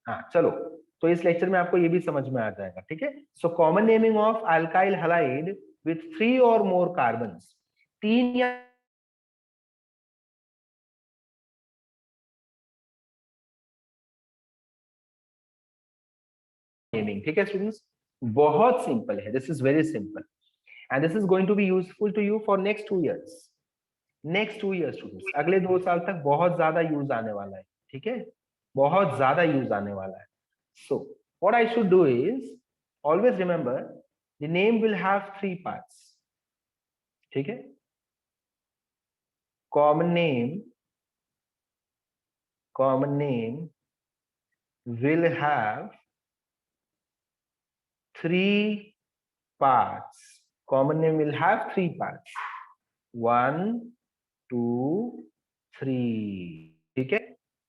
हाँ चलो, तो इस लेक्चर में आपको ये भी समझ में आ जाएगा, ठीक है। So common naming of alkyl halide with 3 और मोर कार्बन्स, 3 या नेमिंग, ठीक है स्टूडेंट्स। बहुत सिंपल है, this is very simple and this is going to be useful to you for next 2 years। Next 2 years students, अगले 2 साल तक बहुत ज्यादा यूज आने वाला है, ठीक है, बहुत ज्यादा यूज आने वाला है। So what I should do is always remember the name will have 3 parts, ठीक है। Common name will have 3 parts. Common name will have 3 parts. 1, 2, 3, ठीक है।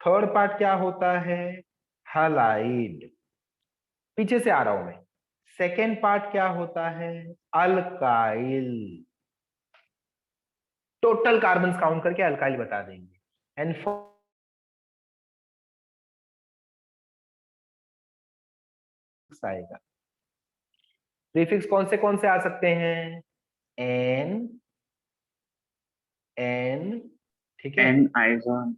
थर्ड पार्ट क्या होता है? हलाइड। पीछे से आ रहा हूं मैं। सेकेंड पार्ट क्या होता है? अल्काइल। टोटल कार्बन काउंट करके अल्काइल बता देंगे। एंड आएगा। प्रीफिक्स कौन से आ सकते हैं? एन, एन, ठीक है, एन आइजोन,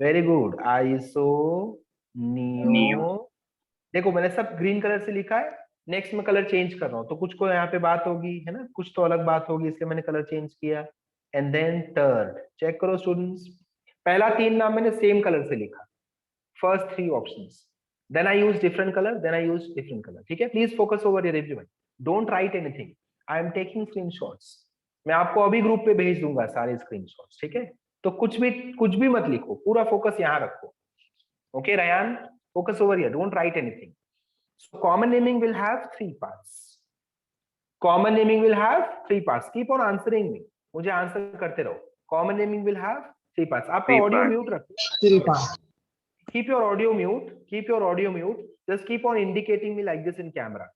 very good, iso, neo, neo. देखो मैंने सब ग्रीन कलर से लिखा है, नेक्स्ट में कलर चेंज कर रहा हूँ, तो कुछ को यहाँ पे बात होगी है ना, कुछ तो अलग बात होगी, इसलिए मैंने कलर चेंज किया। एंड देन थर्ड, चेक करो स्टूडेंट्स, पहला 3 नाम मैंने सेम कलर से लिखा, first 3 options, then I use different colour, then I use different colour, ठीक है। Please focus over your everyone, don't write anything, I am taking screenshots. मैं आपको अभी ग्रुप पे भेज दूंगा सारे स्क्रीनशॉट्स, ठीक है। तो कुछ भी मत लिखो, पूरा फोकस यहाँ रखो। Okay Ryan, focus over here, don't write anything. So common naming will have 3 parts. Common naming will have 3 parts. Keep on answering me, मुझे आंसर करते रहो। Common naming will have 3 parts. आपका थ्री ऑडियो पार्ट, म्यूट रखो। Keep your audio mute, keep your audio mute, just keep on indicating me like this in camera.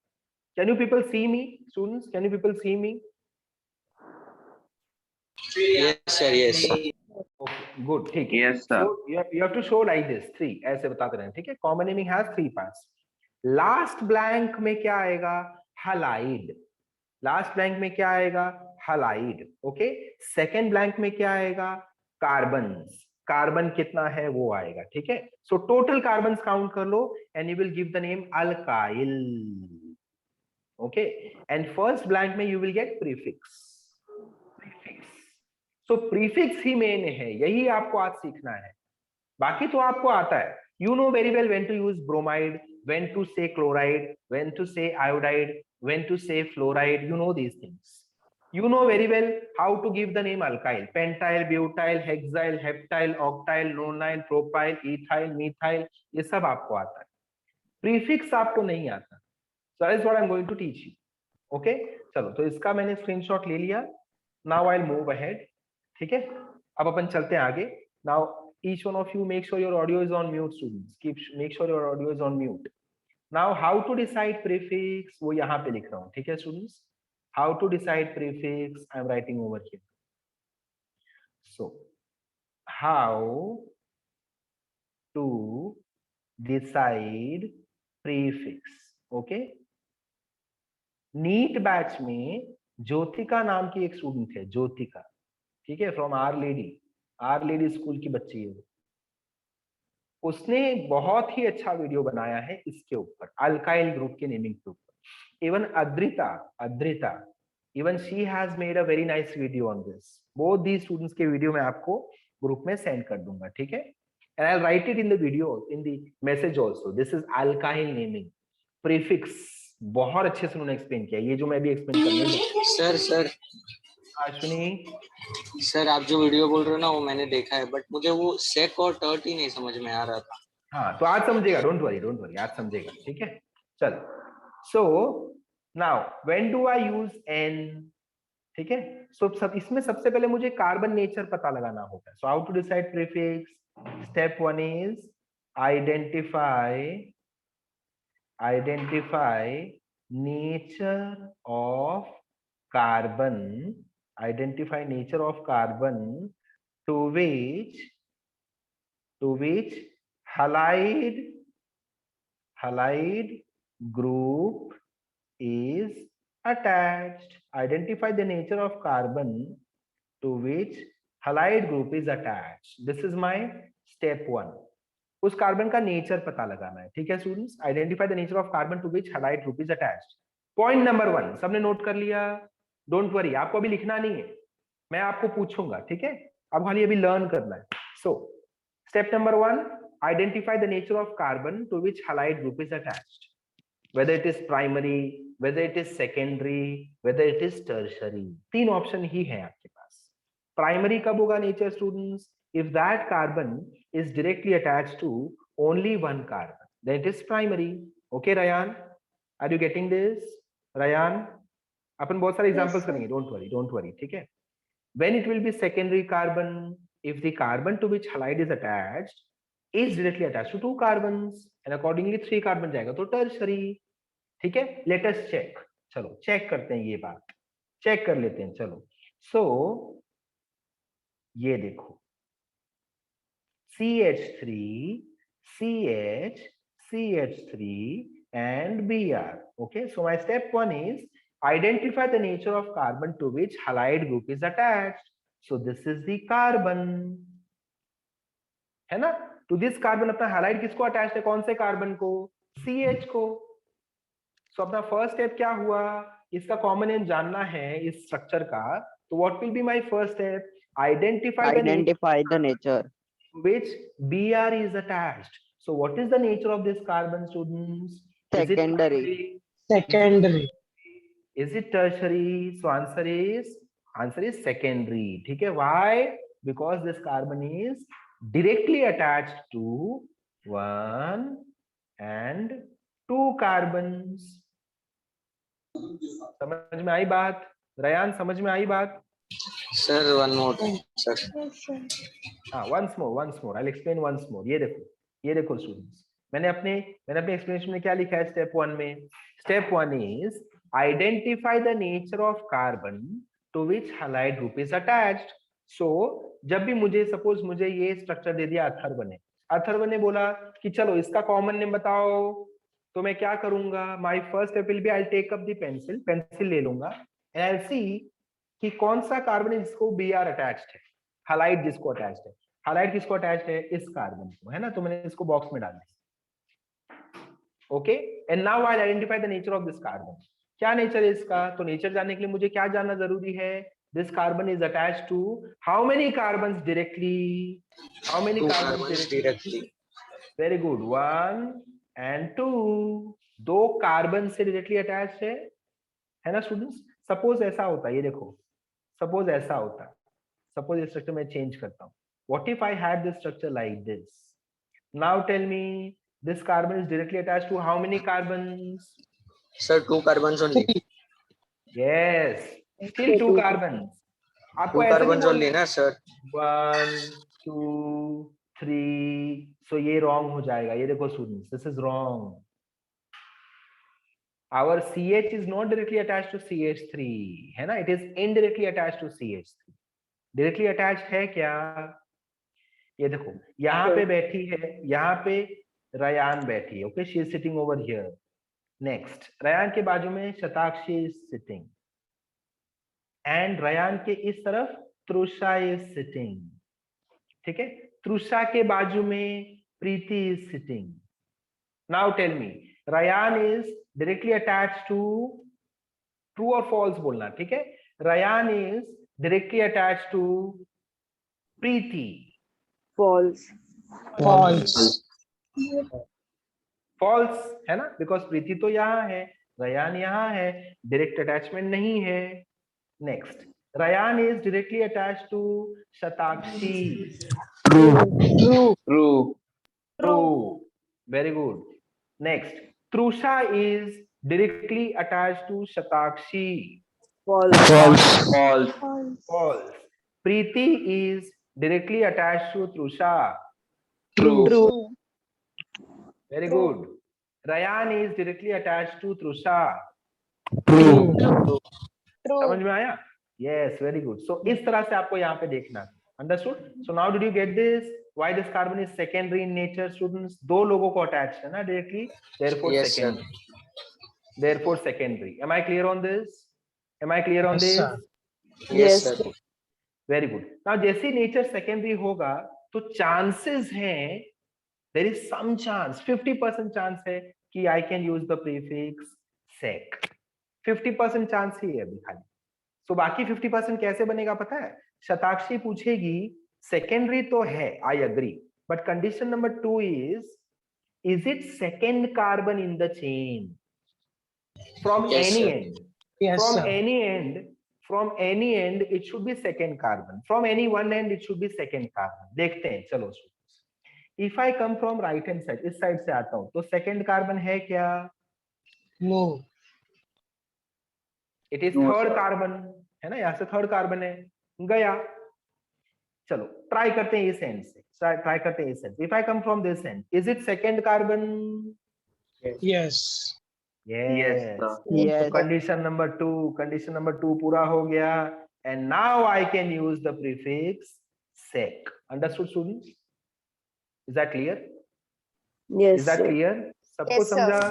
Can you people see me, students? Can you people see me? Yes, sir. Yes. Okay, good, ठीक है। Yes So sir, you have to show like this 3, ऐसे बताते रहें, ठीक है। Common naming has 3 parts. Last blank में क्या आएगा? हलाइड। लास्ट ब्लैंक में क्या आएगा? हलाइड। ओके, सेकेंड ब्लैंक में क्या आएगा? कार्बन। कार्बन कितना है वो आएगा, ठीक है। सो टोटल कार्बन काउंट कर लो and you will give the name alkyl. Okay, and first blank में you will get prefix. So prefix ही मेन है, यही आपको आज सीखना है, बाकी तो आपको आता है। You know very well when to use bromide, when to say chloride, when to say iodide, when to say fluoride. You know these things. You know very well how to give the name alkyl: pentyl, butyl, hexyl, heptyl, octyl, nonyl, propyl, ethyl, methyl. ये सब आपको आता है, prefix आपको नहीं आता। So that is what I'm going to teach you. Okay? चलो, तो इसका मैंने स्क्रीनशॉट ले लिया। Now I'll move ahead. ठीक है, अब अपन चलते हैं आगे। Now each one of you make sure your audio is on mute, students. Make sure your audio is on mute. Now how to decide prefix, वो यहाँ पे लिख रहा हूँ, ठीक है students? How to decide prefix, I'm writing over here. So how to decide prefix, okay? NEET batch में ज्योतिका नाम की एक स्टूडेंट है, ज्योतिका, ठीक है, फ्रॉम आर लेडी स्कूल की बच्ची है। उसने बहुत ही अच्छा वीडियो बनाया है इसके ऊपर, अल्काइल ग्रुप के नेमिंग के ऊपर। Even Adrita even she has made a very nice video on this. Both the students के वीडियो मैं आपको ग्रुप में सेंड कर दूंगा, ठीक है। And I write it in the video, in the message also. This is alkyl naming prefix. बहुत अच्छे से उन्होंने एक्सप्लेन किया, ये जो मैं भी एक्सप्लेन करने लगा। सर अश्विनी, सर आप जो वीडियो बोल रहे हो ना वो मैंने देखा है, बट मुझे वो सेक और टर्ट ही नहीं समझ में आ रहा था। हाँ तो आज समझेगा, डोंट वरी आज समझेगा, ठीक है। चल, so now when do I use N, ठीक है। सो सब इसमें सबसे पहले मुझे कार्बन नेचर पता लगाना होता है। So how to decide prefix? Step 1 is identify nature of carbon, identify nature of carbon to which to which halide group is attached. Identify the nature of carbon to which halide group is attached. This is my step 1. उस carbon का nature पता लगाना है, ठीक है students. Identify the nature of carbon to which halide group is attached. Point number 1 सबने note कर लिया. डोंट वरी, आपको अभी लिखना नहीं है, मैं आपको पूछूंगा, ठीक है. अब खाली अभी लर्न करना है. So step number 1, identify the nature of carbon to which halide group is attached. Whether it is primary, whether it is secondary, whether it is tertiary. 3 option ही है आपके पास. प्राइमरी कब होगा nature students? If that carbon is directly attached to only one carbon, then it is primary. Okay, Rayan, are you getting this? Rayan, अपन बहुत सारे examples करेंगे. Don't worry, ठीक है. When it will be secondary carbon, if the carbon to which halide is attached is directly attached to 2 carbons, and accordingly 3 carbon जाएगा तो tertiary. ठीक है. Let us check. चलो चेक करते हैं, ये बात चेक कर लेते हैं. चलो, so ये देखो, CH3, CH, CH3 and Br. Okay, so my step 1 is identify the nature of carbon to which halide group is attached. So this is the carbon, है ना. To this carbon अपना halide किसको attached है? कौन से carbon को? CH को. So अपना फर्स्ट स्टेप क्या हुआ? इसका कॉमन नेम जानना है इस स्ट्रक्चर का. तो what will be my first step? Identify the nature which Br is attached. So what is the nature of this carbon, students? Secondary. Is it tertiary? So answer is secondary. ठीक है. Why? Because this carbon is directly attached to 1 and 2 carbons. समझ में आई बात? Ryan, समझ में आई बात? Sir, one more time, sir. हाँ, once more. I'll explain once more. ये देखो स्टूडेंट्स, मैंने अपने एक्सप्लेनेशन में क्या लिखा है स्टेप 1 में? Step 1 is identify the nature of carbon to which halide group is attached. So जब भी मुझे सपोज मुझे ये स्ट्रक्चर दे दिया अथर्व ने बोला कि चलो इसका कॉमन नेम बताओ, तो मैं क्या करूंगा? My first step will be I take up the pencil ले लूंगा एंड आई सी कि कौन सा कार्बन है जिसको Br अटैच्ड है, halide जिसको अटैच्ड है. halide किसको अटैच्ड है? इस कार्बन को, है ना. तो मैंने इसको बॉक्स में डाल दिया. Okay, and now I identify the nature of this carbon. क्या नेचर है इसका? तो नेचर जानने के लिए मुझे क्या जानना जरूरी है? This carbon is attached to how many carbons directly? How many carbons directly? Very good, 1 and 2. 2 carbon से डायरेक्टली अटैच्ड है ना स्टूडेंट्स. सपोज ऐसा होता है, ये देखो, सपोज ऐसा होता है, सपोज ये स्ट्रक्चर मैं चेंज करता हूँ. What if I had this structure like this? Now tell me, this carbon is directly attached to how many carbons? Sir, 2 carbons only. Yes, still 2 carbons. आपको 2 carbons only ना sir? 1, 2, 3. So ये wrong हो जाएगा. ये देखो students, this is wrong. Our CH is not directly attached to CH3, है ना. It is indirectly attached to CH3. Directly attached है क्या? ये देखो, यहाँ पे बैठी है, यहाँ पे रयान बैठी है. Okay, she is sitting over here. Next, Ryan के बाजू में Shatakshi is sitting and Ryan के इस तरफ तृषा इज सिटिंग. ठीक है. तृषा के बाजू में Preeti is sitting. Now tell me, Ryan is directly attached to, true और फॉल्स बोलना. ठीक है. Ryan is directly attached to Preeti. False. है ना, बिकॉज प्रीति तो यहाँ है, रयान यहाँ है, डायरेक्ट अटैचमेंट नहीं है. Next, Ryan is directly attached to Shatakshi. True. Very good. Next, Trisha is directly attached to Shatakshi. False. False. Preeti is directly attached to Trusha. True. Very good. Rayan is directly attached to Trusha. True. समझ में आया? Yes, very good. So इस तरह से आपको यहाँ पे देखना. Understood? So now did you get this? why this carbon is secondary in nature students? दो लोगों को attached है ना directly, therefore Yes, sir. secondary. Therefore secondary. Am I clear on this? Am I clear on Yes, this? sir. Yes, sir. Very good. Now जैसे nature secondary होगा तो chances हैं, there is some chance, 50% chance है कि I can use the prefix sec. 50% chance ही है अभी खाली. सो बाकी 50% कैसे बनेगा पता है? शताक्षी पूछेगी सेकेंडरी तो है, I agree, but condition number 2 is it second carbon in the chain from Yes, any sir. End, Yes, from sir. Any end, from any end it should be second carbon, from any one end it should be second carbon. देखते हैं, चलो. If I come from right hand side, इस side से आता हूं, तो second carbon है क्या? No. It is No, third sir. Carbon है ना, यहां से थर्ड कार्बन है, गया. चलो ट्राई करते हैं इस एंड से, ट्राई करते हैं इस and. If I come from this and, is it second carbon? Yes. Yes, sir. Yes. Condition number 2 पूरा हो गया. And now I can use the prefix sec. Understood students? Is that clear? Yes, Is that sir. clear? सबको Yes, sir. समझा?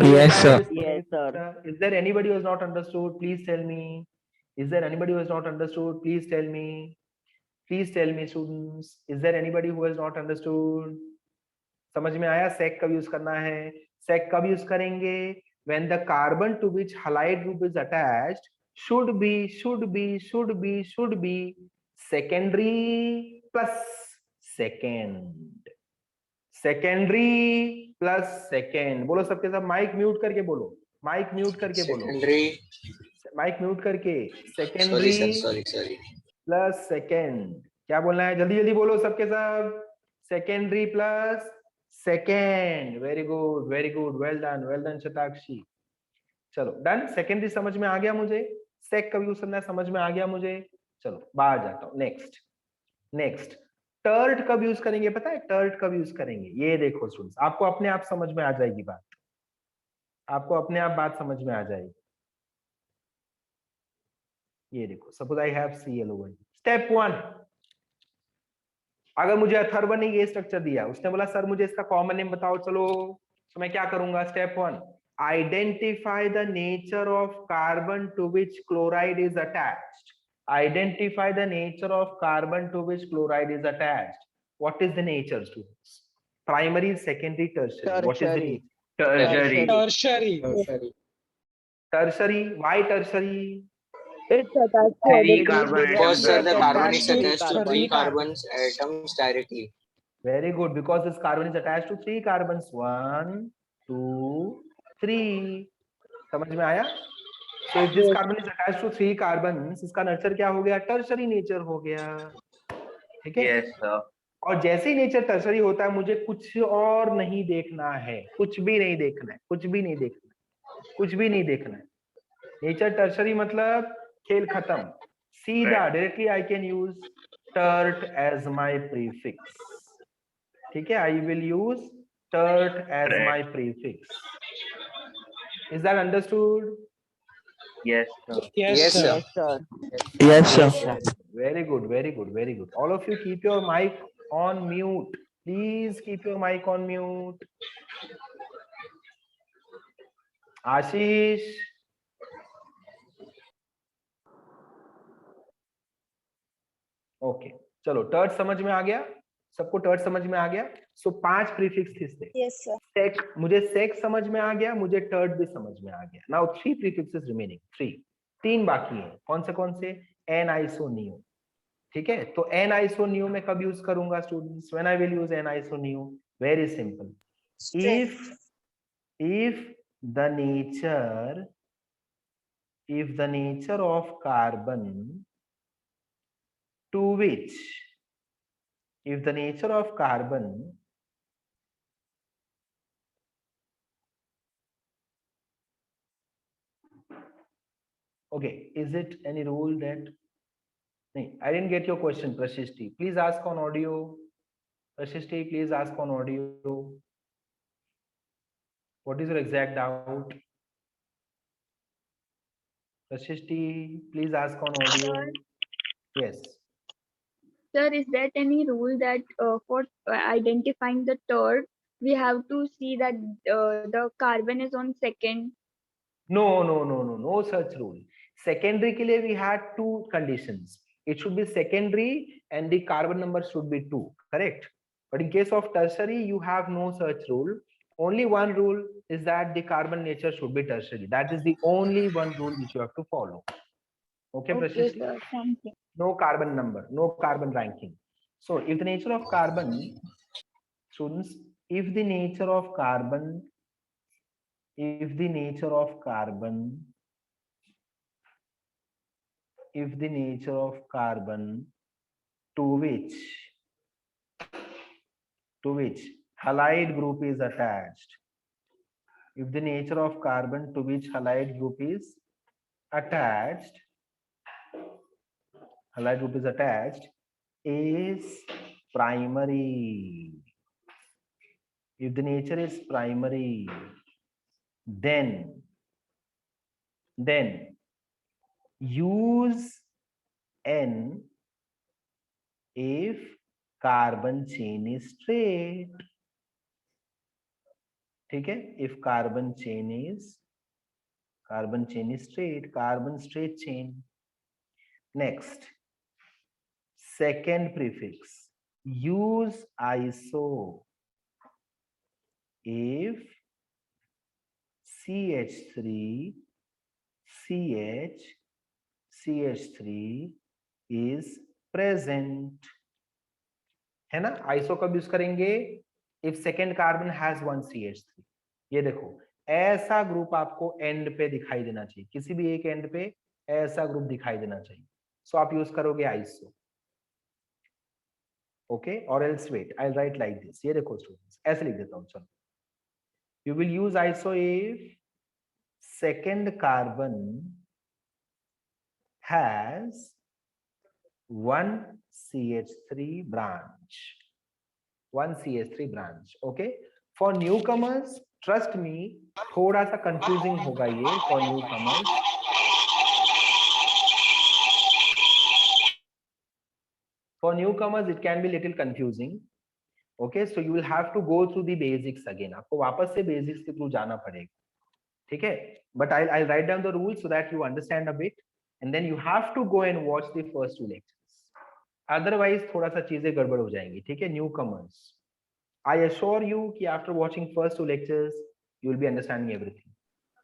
Yes, sir. Yes, sir. Is there anybody who has not understood? Please tell me. Is there anybody who has not understood? Please tell me. Please tell me students. Is there anybody who has not understood? समझ में आया sec कब use करना है? sec कब use करेंगे? When the carbon to which halide group is attached should be secondary plus second. Secondary plus second. बोलो सबके सब, माइक म्यूट करके बोलो, माइक म्यूट करके बोलो, Secondary. माइक म्यूट करके. Sorry, secondary sir. Sorry. Plus second. क्या बोलना है? जल्दी जल्दी बोलो सबके सब. Secondary plus second. Very good, well done Shatakshi. चलो डन. सेकेंडरी समझ में आ गया मुझे, सेक कब यूज करना है समझ में आ गया मुझे. चलो बाहर जाता हूँ. नेक्स्ट टर्ट कब यूज करेंगे पता है? टर्ट कब यूज करेंगे ये देखो स्टूडेंट्स, आपको अपने आप समझ में आ जाएगी बात, आपको अपने आप बात समझ में आ जाएगी. ये देखो, suppose I have ClO1. Step 1, अगर मुझे अथर्व ने ये स्ट्रक्चर दिया, उसने बोला सर मुझे इसका कॉमन नेम बताओ, चलो तो मैं क्या करूंगा? Step 1, identify the nature of carbon to which chloride is attached. Identify the nature of carbon to which chloride is attached. What is the nature, students? Primary, secondary, tertiary. What is the Tertiary. nature? Tertiary. Tertiary. Tertiary. Why tertiary? It's attached to Three other groups. carbon Because, sir, the carbon is Three attached to carbon. three carbons atoms directly. Very good. Because this carbon is attached to 3 carbons. 1, 2, 3. समझ में आया? So if this carbon is attached to 3 carbons, इसका nature क्या हो गया? Tertiary nature हो गया. ठीक है? Yes, sir. और जैसे ही नेचर टर्शरी होता है, मुझे कुछ और नहीं देखना है, कुछ भी नहीं देखना है. नेचर टर्शरी मतलब खेल खत्म, सीधा directly I can use tert as my prefix. ठीक है, I will use tert as my prefix. Is that understood? Yes, sir. Yes, Yes, sir. sir. Yes, sir. Very good. All of you keep your mic on mute. Please keep your mic on mute. Ashish. Okay, चलो tert समझ में आ गया सबको? Tert समझ में आ गया. सो 5 prefix थे. Yes, sir. सेक, मुझे सेक समझ में आ गया, मुझे टर्ट भी समझ में आ गया. Now 3 prefixes remaining. 3 बाकी हैं. कौन से? N iso neo. ठीक है, तो एन आइसोनियो में कब यूज करूंगा students? When I will use n iso neo? Very simple. if the nature of carbon to which okay, is it any rule that I didn't get your question, Prashishti. Please ask on audio. Prashishti, please ask on audio. What is your exact doubt? Prashishti, please ask on audio. Yes. Sir, is there any rule that for identifying the third, we have to see that the carbon is on second? No such rule. Secondary के लिए we had two conditions. It should be secondary and the carbon number should be 2, correct? But in case of tertiary, you have no such rule. Only one rule is that the carbon nature should be tertiary. That is the only one rule which you have to follow. Okay, Okay, Prashasti? sir. Thank you. No carbon number, no carbon ranking. So if the nature of carbon, students, if the nature of carbon to which halide group is attached, if the nature of carbon to which halide group is attached is primary, if the nature is primary, then use N if carbon chain is straight. ठीक है? If carbon chain is straight, carbon straight chain. Next, second prefix, use iso if CH3 is present. है ना? Iso कब use करेंगे? If second carbon has 1 CH3. ये देखो, ऐसा group आपको एंड पे दिखाई देना चाहिए, किसी भी एक एंड पे ऐसा ग्रुप दिखाई देना चाहिए. सो आप यूज करोगे आइसो. ओके, और else wait, I write like this. ये देखो स्टूडेंट्स, ऐसे लिख देता हूं. चलो, you will use iso if second carbon has 1 CH3 branch. Okay, for newcomers, trust me, थोड़ा सा confusing होगा ये for newcomers. For newcomers, it can be little confusing. Okay, so you will have to go through the basics again. आपको वापस से basics के through जाना पड़ेगा. ठीक है? But I'll write down the rules so that you understand a bit, and then you have to go and watch the first 2 lectures. Otherwise थोड़ा सा चीजें गड़बड़ हो जाएंगी. ठीक है? Newcomers, I assure you कि after watching first 2 lectures you will be understanding everything,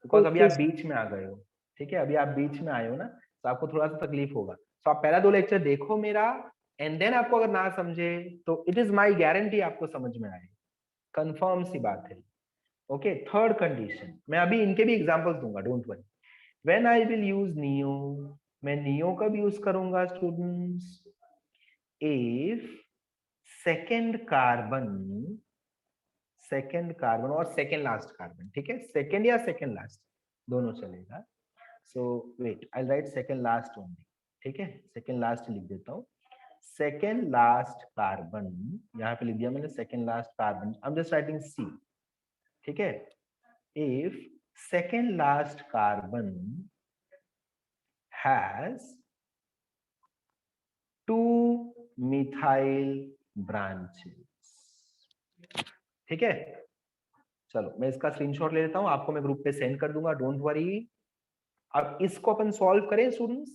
because अभी आप बीच में आ गए हो. ठीक है? अभी आप बीच में आए हो ना, तो आपको थोड़ा सा तकलीफ होगा. तो आप पहला 2 लेक्चर देखो मेरा, एंड देन आपको अगर ना समझे तो इट इज माय गारंटी आपको समझ में आए. कंफर्म सी बात है. ओके, थर्ड कंडीशन, मैं अभी इनके भी एग्जांपल्स दूंगा, don't worry. When I will use neo, मैं नियो कब यूज करूंगा स्टूडेंट्स? if second carbon और second last carbon. ठीक है? second या second last दोनों चलेगा. so wait, I'll write second last only. ठीक है? second last लिख देता हूँ. second last carbon यहाँ पे लिख दिया मैंने, second last carbon. I'm just writing C. ठीक है? if second last carbon has 2 methyl branches. ठीक है? चलो, मैं इसका स्क्रीनशॉट ले लेता हूं, आपको मैं ग्रुप पे सेंड कर दूंगा, डोंट वरी. अब इसको अपन सॉल्व करें स्टूडेंट्स,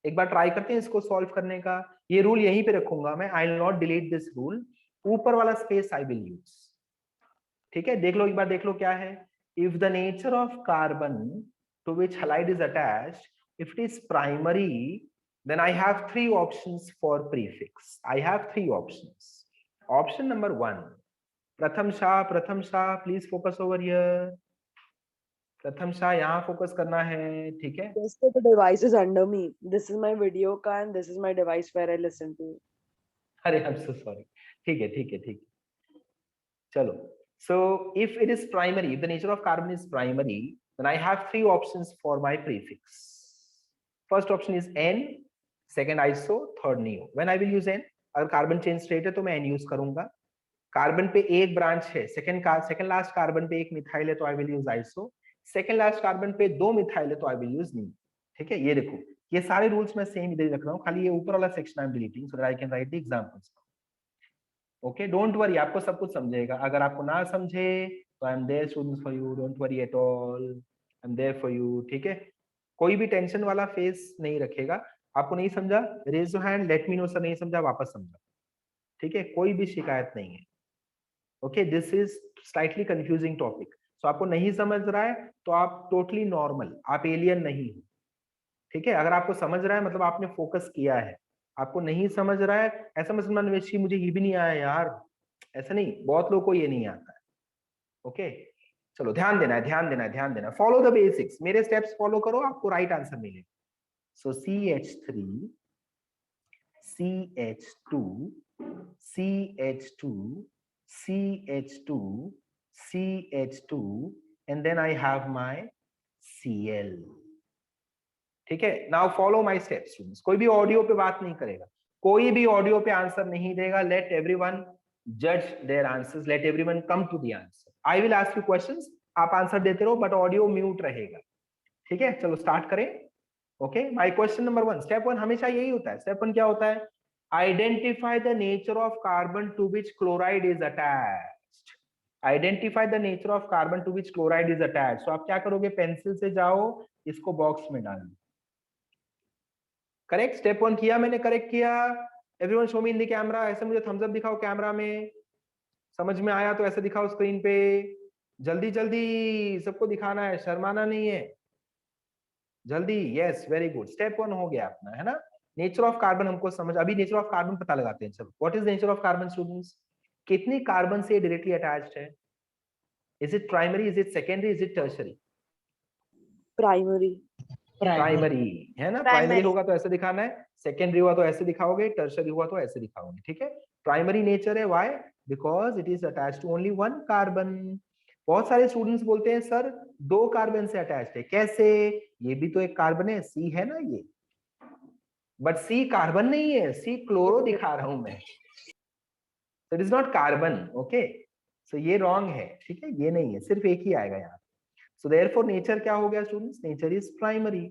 एक बार ट्राई करते हैं इसको सॉल्व करने का. ये रूल यहीं पे रखूंगा मैं, I will not delete this rule. ऊपर वाला स्पेस आई विल यूज. ठीक है? देख लो, एक बार देख लो क्या है. If the nature of carbon to which halide is attached, if it is primary, then I have 3 options for prefix. I have 3 options. Option number 1, Pratham Shah, please focus over here. Pratham Shah, यहाँ focus करना है. ठीक है? Yes, sir, the device is under me. This is my video का and this is my device where I listen to. अरे I'm so sorry. ठीक है. चलो. So if it is primary, if the nature of carbon is primary, then I have 3 options for my prefix. First option is N, second iso, third neo. When I will use N, अगर carbon chain straight है तो मैं N use करूंगा. Carbon पे एक branch है, second last carbon पे एक मिथाइल है तो आई will use iso. Second last carbon पे 2 मिथाइल है तो आई विल यूज नी. ठीक है? ये देखो, ये सारे रूल्स मैं सेम इधर रख रहा हूँ, खाली ये ऊपर वाला section I am deleting so that I can write the examples. Okay, don't worry, आपको सब कुछ समझेगा। अगर आपको ना समझे तो I am there students for you, don't worry at all, I am there for you. ठीक है, कोई भी टेंशन वाला फेस नहीं रखेगा। आपको नहीं समझा, raise your hand, let me know sir नहीं समझा, वापस समझा। ठीक है, कोई भी शिकायत नहीं है। Okay, this is slightly confusing topic. So आपको नहीं समझ रहा है तो आप टोटली नॉर्मल, आप एलियन नहीं हो। ठीक है, अगर आपको समझ रहा है मतलब आपने फोकस किया है। आपको नहीं समझ रहा है ऐसा मत समझना निवेश, मुझे ये भी नहीं आया यार, ऐसा नहीं, बहुत लोगों को ये नहीं आता है। ओके, चलो ध्यान देना है, ध्यान देना है, ध्यान देना है। फॉलो द बेसिक्स, मेरे स्टेप्स फॉलो करो, आपको राइट आंसर मिलेगा। सो CH3 CH2 CH2 CH2 CH2 and then I have my Cl। ठीक है, now follow my steps students. कोई भी ऑडियो पे बात नहीं करेगा, कोई भी ऑडियो पे आंसर नहीं देगा। लेट एवरीवन जज their answers, let everyone come to the answer. I will ask you questions, आप आंसर देते रहो बट ऑडियो म्यूट रहेगा। ठीक है, चलो स्टार्ट करें। Okay, my question number 1, step 1 हमेशा यही होता है। स्टेप 1 क्या होता है? Identify the nature of carbon to which chloride is attached. Identify the nature of carbon to which chloride is attached. So आप क्या करोगे, पेंसिल से जाओ, इसको बॉक्स में डाल दो। करेक्ट, स्टेप 1 किया मैंने, करेक्ट किया। Everyone show me in the camera, ऐसे मुझे थम्स अप दिखाओ कैमरा में। समझ में आया तो ऐसे दिखाओ स्क्रीन पे, जल्दी जल्दी सबको दिखाना है, शर्माना नहीं है, जल्दी। यस, वेरी गुड, स्टेप 1 हो गया अपना, है ना। नेचर ऑफ कार्बन हमको समझ, अभी नेचर ऑफ कार्बन पता लगाते हैं। चलो, what is nature of carbon students? कितनी कार्बन से डायरेक्टली अटैच्ड है? Is it primary, is it secondary, is it tertiary? Primary. Primary है ना, प्राइमरी होगा तो ऐसे दिखाना है, सेकेंडरी हुआ तो ऐसे दिखाओगे, टर्शरी हुआ तो ऐसे दिखाओगे। ठीक है, प्राइमरी नेचर है, why? Because it is attached to only one carbon. बहुत सारे स्टूडेंट्स बोलते हैं सर 2 कार्बन से अटैच्ड है, कैसे? ये भी तो एक कार्बन है, सी है ना ये, बट सी कार्बन नहीं है, सी क्लोरो दिखा रहा हूं मैं, it is not carbon. Okay, so ये रॉन्ग है। ठीक है, ये नहीं है, सिर्फ एक ही आएगा यहाँ। So therefore nature क्या हो गया students? Nature is primary.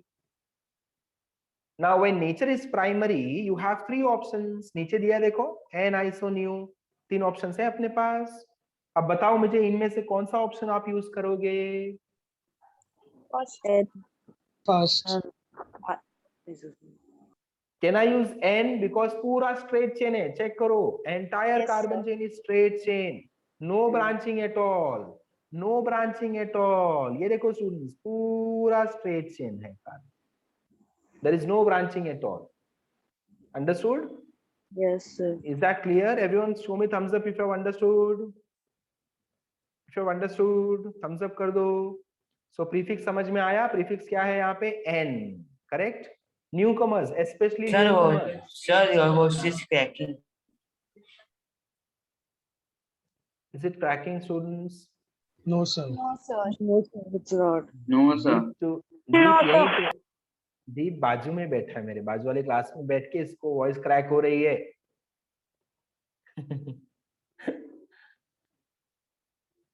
Now when nature is primary, you have 3 options. नीचे दिया देखो, N isonu, 3 options है अपने पास। अब बताओ मुझे इनमें से कौन सा ऑप्शन आप यूज करोगे? First. Can I use N? Because पूरा straight chain है, चेक करो, entire carbon chain is straight chain, no branching at all, no branching at all। ये देखो स्टूडेंट्स, पूरा straight chain है carbon, there is no branching at all। Understood? Yes, sir. Is that clear? Everyone show me thumbs up if you have understood। if you have understood, thumbs up कर दो। So prefix समझ में आया? prefix क्या है यहाँ पे? N, correct? Newcomers, especially newcomers। Sir, your voice is cracking. Is it cracking students? No, sir. No, sir, it's not. No, sir. दीप बाजू में बैठा है, मेरे बाजू वाले क्लास में बैठ के इसको वॉइस क्रैक हो रही है।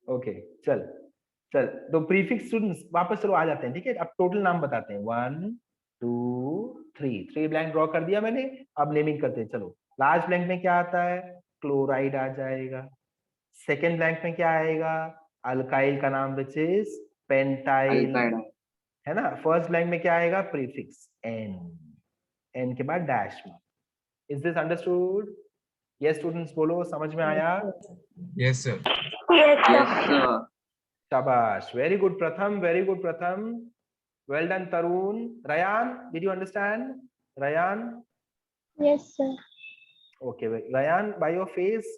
ओके, चल चल, तो प्रीफिक्स स्टूडेंट्स वापस चलो आ जाते हैं। ठीक है, अब टोटल नाम बताते हैं, 1 2 3 ब्लैंक ड्रॉ कर दिया मैंने। अब नेमिंग करते हैं। चलो, लार्ज ब्लैंक में क्या आता है? क्लोराइड आ जाएगा। सेकेंड ब्लैंक में क्या आएगा? अल्काइल का नाम विच इज पेंटाइल, है ना। फर्स्ट ब्लैंक में क्या आएगा? प्रीफिक्स N, N के बाद dash mark. Is this understood? Yes students बोलो, समझ में आया? Yes, sir. Yes, sir. शाबाश, वेरी गुड प्रथम, वेरी गुड प्रथम, well done Tarun. Ryan, did you understand? Ryan? Yes, sir. Okay, Ryan, by your face,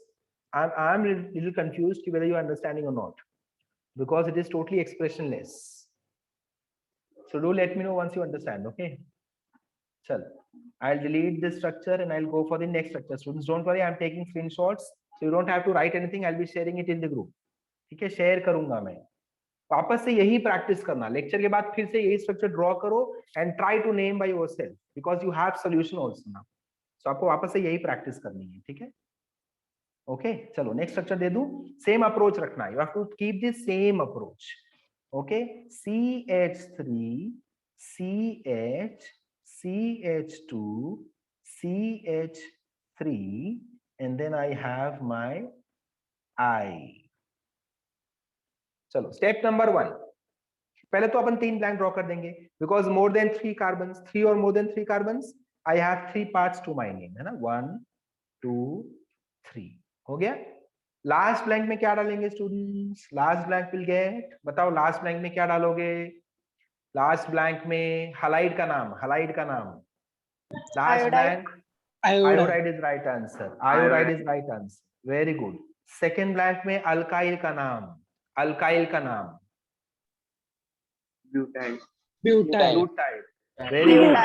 I'm a little confused whether you are understanding or not, because it is totally expressionless. So do let me know once you understand. Okay. Chal, I'll delete this structure and I'll go for the next structure. Students, don't worry, I'm taking screenshots, so you don't have to write anything. I'll be sharing it in the group. ठीक है, share करूंगा मैं। वापस से यही practice करना, lecture के बाद फिर से यही स्ट्रक्चर ड्रॉ करो and try to name by yourself, because you have solution also now. So आपको वापस से यही प्रैक्टिस करनी है। ठीक है, ओके, चलो नेक्स्ट स्ट्रक्चर दे दूं। सेम अप्रोच रखना है, you have to keep this same approach. Okay, CH3 CH CH2 CH3 and then I have my I. चलो स्टेप नंबर 1, पहले तो अपन 3 ब्लैंक ड्रॉ कर देंगे बिकॉज मोर देन 3 कार्बन्स, 3 और more than 3 carbons, I have 3 parts to my name, है ना, 1 2 3 हो गया। लास्ट ब्लैंक में क्या डालेंगे students? Last blank will get, बताओ लास्ट ब्लैंक में क्या डालोगे? लास्ट ब्लैंक में हलाइड का नाम, हलाइड का नाम। Last blank iodide is right answer, iodide is right answer, very good. Second blank में अल्काइल का नाम, अल्काइल का नाम butyl. Butyl, very good,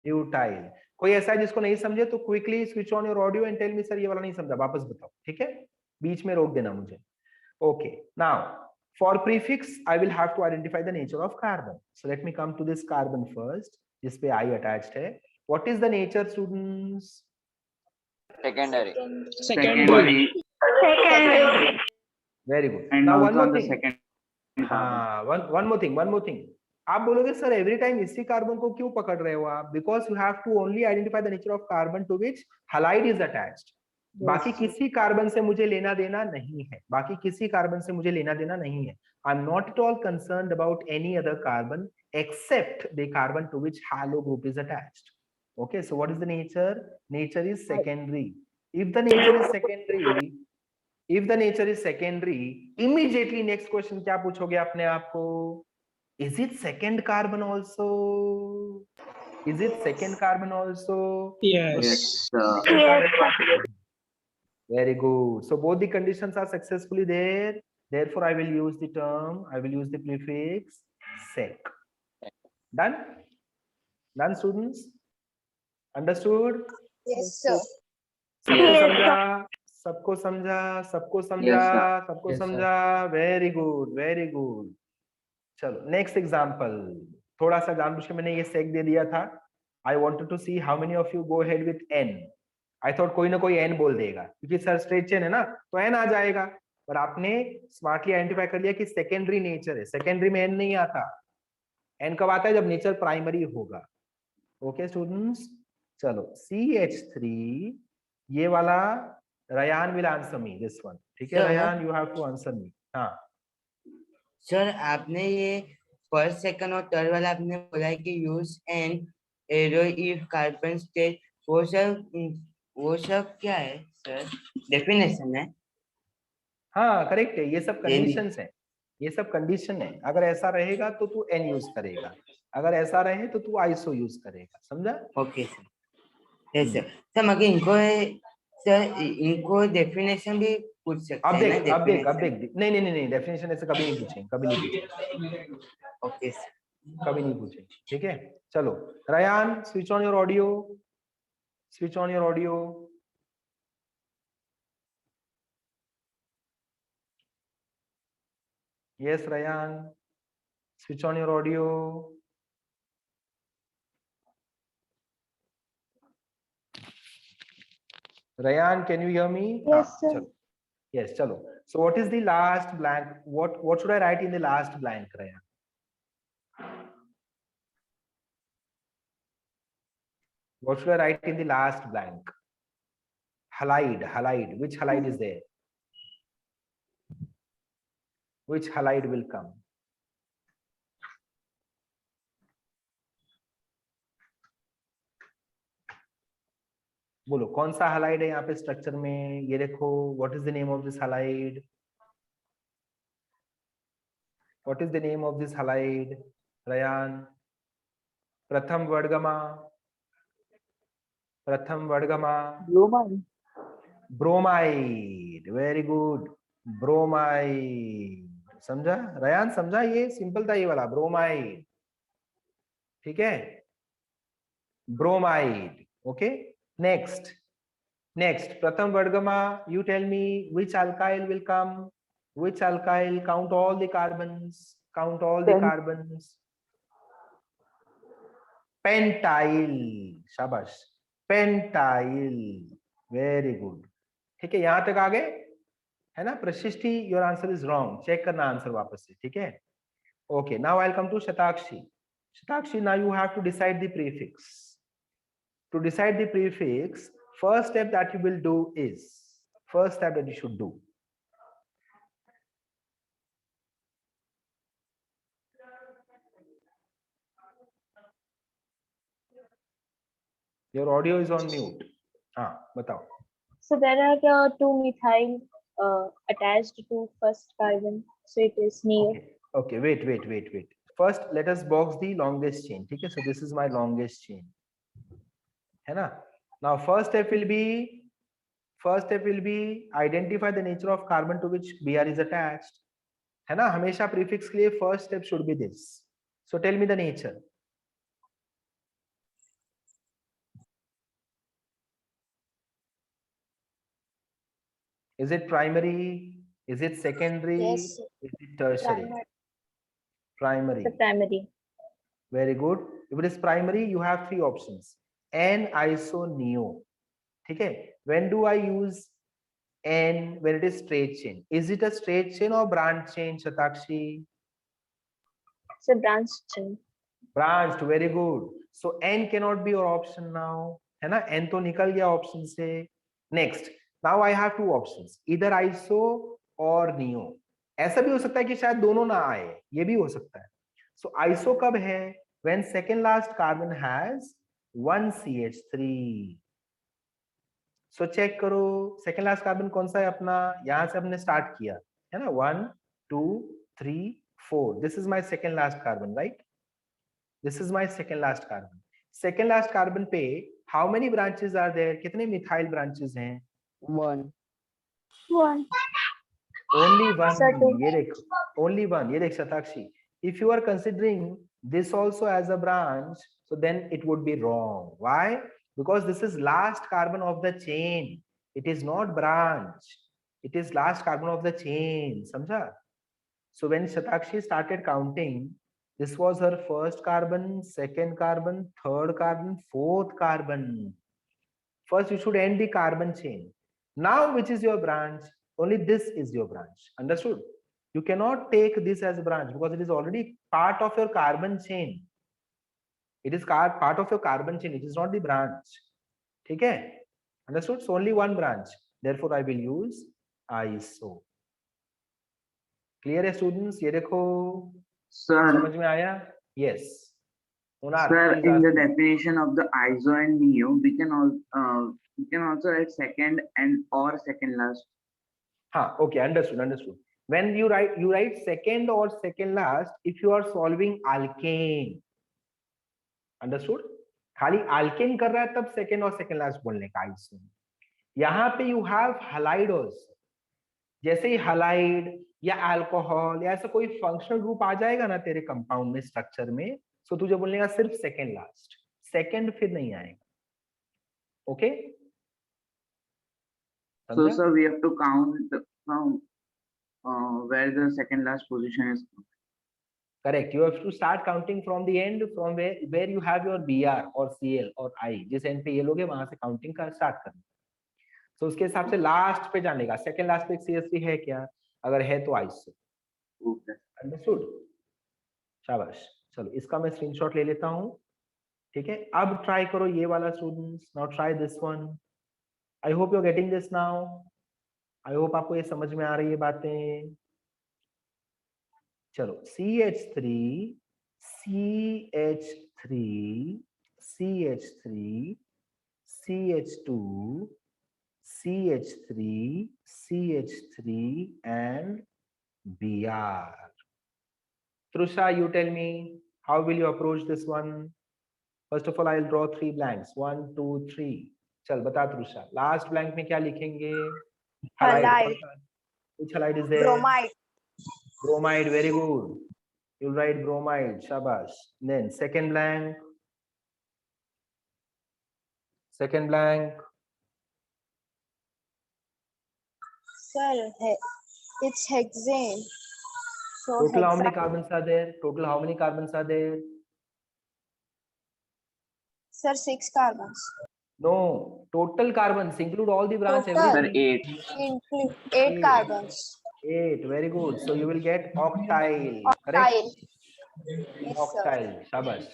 butyl. कोई ऐसा है जिसको नहीं समझे तो quickly switch on your audio and tell me sir ये वाला नहीं समझा, वापस बताओ, ठीक है, बीच में रोक देना मुझे। Okay, now for prefix I will have to identify the nature of carbon, so let me come to this carbon first जिस पे आई अटैच्ड है। What is the nature students? Secondary. Secondary. Very good. And now one also more the thing, second हाँ, one more thing, आप बोलोगे sir every time इसी carbon को क्यों पकड़ रहे हो आप? Because you have to only identify the nature of carbon to which halide is attached. बाकी किसी कार्बन से मुझे लेना देना नहीं है, बाकी किसी कार्बन से मुझे लेना देना नहीं है। I am not at all concerned about any other carbon except the carbon to which halo group is attached. Okay, so what is the nature? Nature is secondary. If the nature is secondary, if the nature is secondary, immediately next question क्या पूछोगे अपने आप को? Is it second carbon also? Is it second carbon also? Yes. Very good. So both the conditions are successfully there. Therefore, I will use the term, I will use the prefix sec. Done? Done, students? Understood? Yes, sir. सबको समझा? सबको समझा? सबको समझा? Yes, sir. सबको Yes, sir. समझा? Very good, very good. चलो next example, थोड़ा सा जानबूझ के मैंने ये सेक दे दिया था। I wanted to see how many of you go ahead with n। I thought कोई ना कोई n बोल देगा क्योंकि सर स्ट्रेट चेन है ना, तो n आ जाएगा, पर आपने स्मार्टली आइडेंटिफाई कर लिया कि सेकेंडरी नेचर है, सेकेंडरी में n नहीं आता। n कब आता है? जब नेचर प्राइमरी होगा। ओके स्टूडेंट्स, चलो CH3, ये वाला Ryan will answer me this one, ठीक है Sir. Ryan, you have to answer me. हाँ सर आपने ये फर्स्ट सेकंड और थर्ड वाला आपने बोला है कि use and arrow if carbon state, वो सब क्या है सर? डेफिनेशन है? हाँ करेक्ट है, ये सब N. कंडीशंस हैं, ये सब कंडीशन है। अगर ऐसा रहेगा तो तू n यूज करेगा, अगर ऐसा रहे तो तू आइसो यूज करेगा, समझा? Okay sir. Yes sir. Sir मगर इनको डेफिनेशन भी पूछ सकते अब हैं ना? देख, अब देख, अब definition? देख, नहीं डेफिनेशन ऐसे कभी नहीं पूछेंगे, कभी नहीं पूछेंगे, ओके सर। कभी नहीं पूछेंगे, ठीक है। चलो Ryan, switch on your audio, switch on your audio. Yes Ryan, switch on your audio. Rayan, can you hear me? Yes, हाँ, sir. चलो, yes, चलो. So what is the last blank? What should I write in the last blank, Rayan? What should I write in the last blank? Halide, halide. Which halide is there? Which halide will come? बोलो कौन सा halide है यहाँ पे structure में? ये देखो, what is the name of this halide? What is the name of this halide? Ryan, प्रथम वर्गमा, प्रथम वर्गमा, ब्रोमाइड, वेरी गुड, ब्रोमाइड। समझा रयान? समझा? ये सिंपल था ये वाला, ब्रोमाइड, ठीक है, bromide. Okay, next pratham vargama, you tell me which alkyl will come, which alkyl? Count all the carbons, count all the carbons। pentyl, शाबाश, pentyl, वेरी गुड, ठीक है, यहां तक आ गए, है ना? Prashishti, your answer is wrong, check करना आंसर वापस से, ठीक है। Okay, now I will come to Shatakshi. Shatakshi, now you have to decide the prefix. To decide the prefix, first step that you will do is, first step that you should do. Your audio is on mute. हाँ, बताओ. So there are two methyl attached to first carbon, so it is neo. Okay, wait. First, let us box the longest chain. Okay, so this is my longest chain. है ना? Now, first step will be identify the nature of carbon to which Br is attached. है ना? हमेशा prefix के लिए first step should be this. So tell me the nature. Is it primary? Is it secondary? Yes. Is it tertiary? Primary. The primary. Very good. If it is primary, you have three options. N-iso-neo. Okay. When do I use N? When it is straight chain. Is it a straight chain or branch chain, Shatakshi? It's a branch chain. Branched. Very good. So N cannot be your option now. है ना? N तो निकल गया option से. Next. Now I have two options. Either iso or neo. ऐसा भी हो सकता है कि शायद दोनों ना आए. ये भी हो सकता है. So iso कब है? When second last carbon has one CH3. So check करो second last carbon कौन सा है अपना? यहाँ से हमने start किया है ना? 1, 2, 3, 4. This is my second last carbon, right? This is my second last carbon. Second last carbon पे how many branches are there? कितने methyl branches हैं? One. Only one. Certain. ये देख, only one. ये देख Shatakshi. If you are considering this also as a branch, so then it would be wrong. Why? Because this is last carbon of the chain. It is not branch. It is last carbon of the chain. समझा? So when Shatakshi started counting, this was her first carbon, second carbon, third carbon, fourth carbon. First, you should end the carbon chain. Now, which is your branch? Only this is your branch. Understood? You cannot take this as a branch because it is already part of your carbon chain. It is part of your carbon chain. It is not the branch. ठीक है? Understood? So only one branch. Therefore, I will use iso. Clear है students? ये देखो. Sir, समझ में आया? Yes. Munar, sir, please in ask the me. definition of the iso and neo, we can also write second and or second last. हाँ, okay, understood. When you write second or second last if you are solving alkane. Understood? खाली alkane कर रहा है तब second और second last बोलने का iso. यहाँ पे you have halide also. जैसे ही halide या alcohol या ऐसा कोई functional group आ जाएगा ना तेरे compound में structure में, so तुझे बोलने का सिर्फ second last. Second फिर नहीं आएगा. Okay? So, sir, we have to count from where the second last position is. Correct. You have to start counting from the end, from where you have your Br or Cl or I. जिस end पे ये लोग हैं वहां से counting का start करना. So उसके हिसाब से last पे जाने का. Second last पे CH3 है क्या? अगर है तो iso. Okay. Understood? शाबाश. चलो इसका मैं screenshot ले लेता हूँ. ठीक है? अब try करो ये वाला students. Now try this one. I hope you're getting this now. I hope आपको ये समझ में आ रही है बातें. चलो CH3 CH3 CH3 CH2 CH3 CH3 and Br. Trusha, you tell me how will you approach this one? First of all, I'll draw 3 blanks. 1, 2, 3. चल बता Trusha. Last blank में क्या लिखेंगे? Halide. Which halide is there? Bromide. Bromide, very good. You'll write bromide, shabash. Then second blank. Second blank. Sir, it's hexane. So Total how many hexane. carbons are there? Total how many carbons are there? Sir, 6 carbons. No, total carbons include all the branch. Total. Sir, Everything. 8. Include 8 carbons. 8, very good. So you will get octyl, correct? Octyl. Yes, sir. Octyl. Shabash.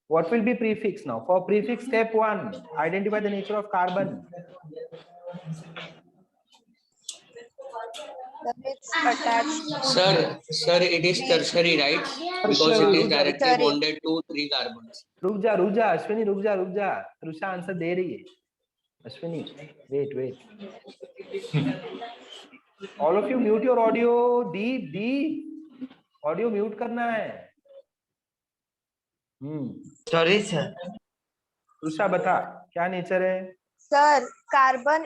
What will be prefix now? For prefix, step 1, identify the nature of carbon. Sir, it's attached. Sir, it is tertiary, right? Because it is directly Tertiary. bonded to 3 carbons. रुक जा अश्विनी, रुक जा. Rusha answer दे रही है. Ashwini, wait. All of you mute your audio. Deep. Audio mute करना है. Sorry, sir. Rusha बता क्या नेचर है? सर कार्बन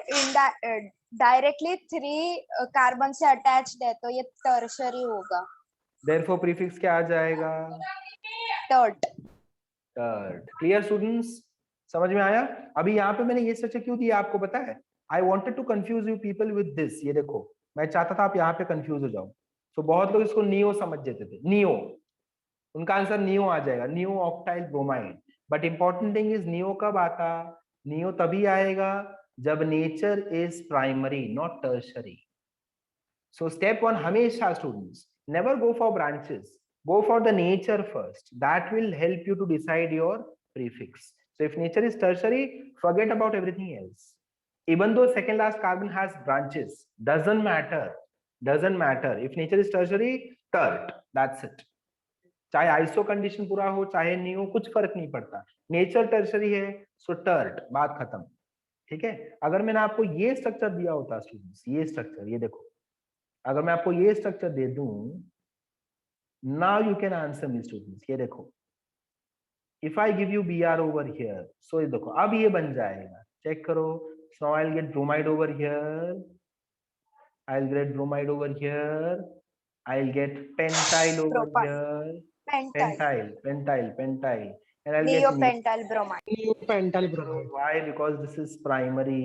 डायरेक्टली 3 कार्बन से अटैच्ड है तो ये टर्शरी होगा. Therefore prefix क्या आ जाएगा? टर्ट. Clear students? समझ में आया? अभी यहाँ पे मैंने ये स्ट्रक्चर क्यों दिया आपको पता है? I wanted to confuse you people with this. ये देखो, मैं चाहता था आप यहाँ पे कंफ्यूज हो जाओ. तो बहुत लोग इसको नियो समझ जाते थे. नियो, उनका आंसर नियो आ जाएगा. Neo octyl bromide. But important thing is neo कब आता? नियो तभी आएगा जब nature is primary, not tertiary. So step 1 हमेशा students never go for branches. Go for the nature first. That will help you to decide your prefix. So if nature is tertiary, forget about everything else. Even though second last carbon has branches, doesn't matter. If nature is tertiary, tert. That's it. चाहे iso condition पूरा हो चाहे नहीं हो, कुछ फर्क नहीं पड़ता. नेचर टर्शरी है, सो टर्ट, बात खत्म. ठीक है. अगर मैंने आपको ये स्ट्रक्चर दिया होता स्टूडेंट्स, ये स्ट्रक्चर, ये देखो, अगर मैं आपको ये स्ट्रक्चर दे दूं, now you can answer me students. ये देखो, if I give you Br over here, so ये देखो अब ये बन जाएगा. चेक करो. So I will get bromide over here, I will get bromide over here, I will get pentyl over here, pentyl, and I'll get Neopentyl bromide. Neopentyl bromide. why? Because this is primary.